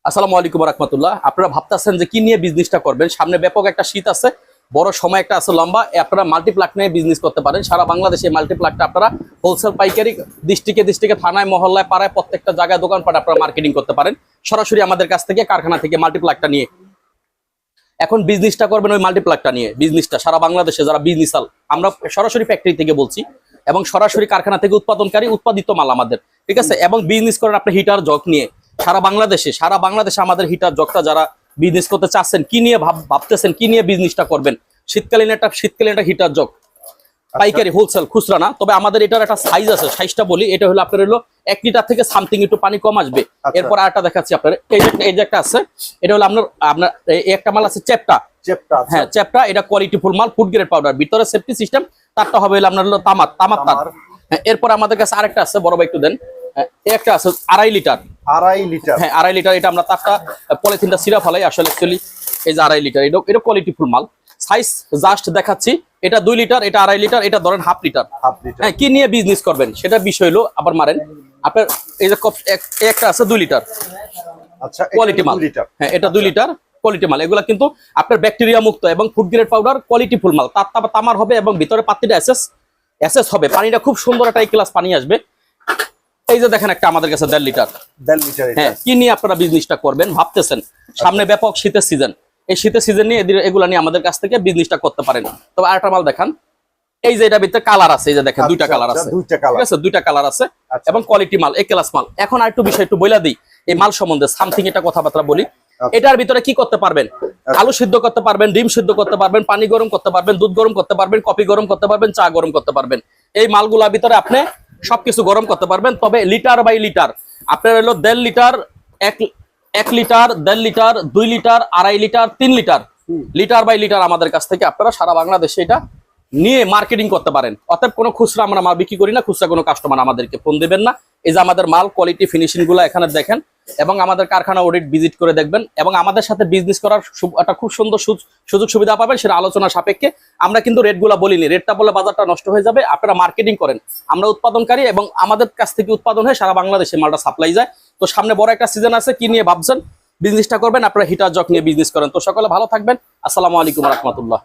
আসসালামু আলাইকুম রাহমাতুল্লাহ। আপনারা ভাবতেছেন যে কি নিয়ে বিজনেসটা করবেন, সামনে ব্যাপক একটা শীত আছে, বড় সময় একটা আছে লম্বা, আপনারা মাল্টিপ্লাক নিয়ে বিজনেস করতে পারেন। সারা বাংলাদেশে মাল্টিপ্লাকটা আপনারা হোলসেল পাইকারি ডিস্ট্রিক্টে থানায় মহল্লায় পাড়ায় প্রত্যেকটা জায়গায় দোকানপাট আপনারা মার্কেটিং করতে পারেন সরাসরি আমাদের কাছ থেকে, কারখানা থেকে মাল্টিপ্লাকটা নিয়ে। এখন বিজনেসটা করবেন ওই মাল্টিপ্লাকটা নিয়ে, বিজনেসটা সারা বাংলাদেশে যারা বিজনেসাল, আমরা সরাসরি ফ্যাক্টরি থেকে বলছি এবং সরাসরি কারখানা থেকে উৎপাদনকারী উৎপাদিত মাল আমাদের, ঠিক আছে। এবং বিজনেস করেন আপনি হিটার জগ নিয়ে সারা বাংলাদেশে আমাদের হিটার জগটা যারা বিজনেস করতে চাচ্ছেন, কি নিয়ে ভাবতেছেন, কি নিয়ে বিজনেসটা করবেন, শীতকালীন একটা হিটার জগ পাইকারি হোলসেল খুচরা না, তবে আমাদের এটার একটা সাইজ আছে, সাইজটা বলি। এটা হলো আপনার হলো 1 লিটার থেকে সামথিং একটু পানি কম আসবে। এরপর আরেকটা দেখাচ্ছি আপনার, এই যে একটা আছে, এটা হলো আপনার একটা মাল আছে চ্যাপটা, হ্যাঁ চ্যাপটা, এটা কোয়ালিটি ফুল মাল, ফুড গ্রেড পাউডার, ভিতরে সেফটি সিস্টেম। তারটা হবে হলো আপনার হলো তামার তার। এরপর আমাদের কাছে আরেকটা আছে, বড় ভাই একটু দেন, একটা আছে 2.5 লিটার, হ্যাঁ 2.5 লিটার। এটা আমরা তারটা পলিথিনটা সিরা ফেলাই আসলে অ্যাকচুয়ালি, এই যে 2.5 লিটার, এটা কোয়ালিটি ফুল মাল। সাইজ জাস্ট দেখাচ্ছি, এটা 2 লিটার, এটা 2.5 লিটার, এটা ধরেন হাফ লিটার। হ্যাঁ, কি নিয়ে বিজনেস করবেন সেটা বিষয় হলো আবার মারেন আপনার, এই যে একটা আছে 2 লিটার, আচ্ছা কোয়ালিটি মাল, হ্যাঁ এটা 2 লিটার কোয়ালিটি মাল। এগুলা কিন্তু আপনার ব্যাকটেরিয়া মুক্ত এবং food grade powder, quality full মাল। তামার হবে এবং ভিতরে পাত্রিটা এসএস হবে, পানিটা খুব সুন্দর একটা ক্লাস পানি আসবে। এই যে দেখেন একটা আমাদের কাছে 1.5 লিটার, হ্যাঁ কি নিয়ে আপনারা বিজনেসটা করবেন ভাবতেছেন, সামনে ব্যাপক শীতের সিজন, এই শীতের সিজন নিয়ে এগুলা নিয়ে আমাদের কাছ থেকে বিজনেসটা করতে পারেন। তবে আরেকটা মাল দেখান, এই যে এটা ভিতরে কালার আছে, এই যে দেখেন দুইটা কালার আছে, ঠিক আছে, দুইটা কালার আছে এবং কোয়ালিটি মাল, এ ক্লাস মাল। এখন আরেকটু বিষয় একটু বইলা দিই এই মাল সম্বন্ধে, সামথিং এটা কথাবার্তা বলি। এটার ভিতরে কি করতে পারবেন, আলু সিদ্ধ করতে পারবেন, ডিম সিদ্ধ করতে পারবেন, পানি গরম করতে পারবেন, দুধ গরম করতে পারবেন, কফি গরম করতে পারবেন, চা গরম করতে পারবেন। এই মালগুলার ভিতরে আপনি সবকিছু গরম করতে পারবেন। তবে লিটার বাই লিটার আপনার হলো 1.5 litre, 1 litre, 1.5 litre, 2 litre, 2.5 litre, 3 litre, litre by litre আমাদের কাছ থেকে আপনারা সারা বাংলাদেশে এটা নিয়ে মার্কেটিং করতে পারেন। অতএব কোনো খুচরা আমরা মাল বিক্রি করি না, খুচরা কোনো কাস্টমার আমাদেরকে ফোন দেবেন না। এই যে আমাদের মাল কোয়ালিটি ফিনিশিং গুলো এখানে দেখেন এবং আমাদের কারখানা অডিট ভিজিট করে দেখবেন এবং আমাদের সাথে বিজনেস করার একটা খুব সুন্দর সুযোগ সুবিধা পাবেন, সেটা আলোচনা সাপেক্ষে। আমরা কিন্তু রেটগুলো বলিনি, রেটটা বলে বাজারটা নষ্ট হয়ে যাবে। আপনারা মার্কেটিং করেন, আমরা উৎপাদনকারী এবং আমাদের কাছ থেকে উৎপাদন হয়ে সারা বাংলাদেশে মালটা সাপ্লাই যায়। তো সামনে বড় একটা সিজন আছে, কি নিয়ে ভাবছেন বিজনেসটা করবেন, আপনারা হিটার জগ নিয়ে বিজনেস করেন। তো সকলে ভালো থাকবেন, আসসালামু আলাইকুম রাহমাতুল্লাহ।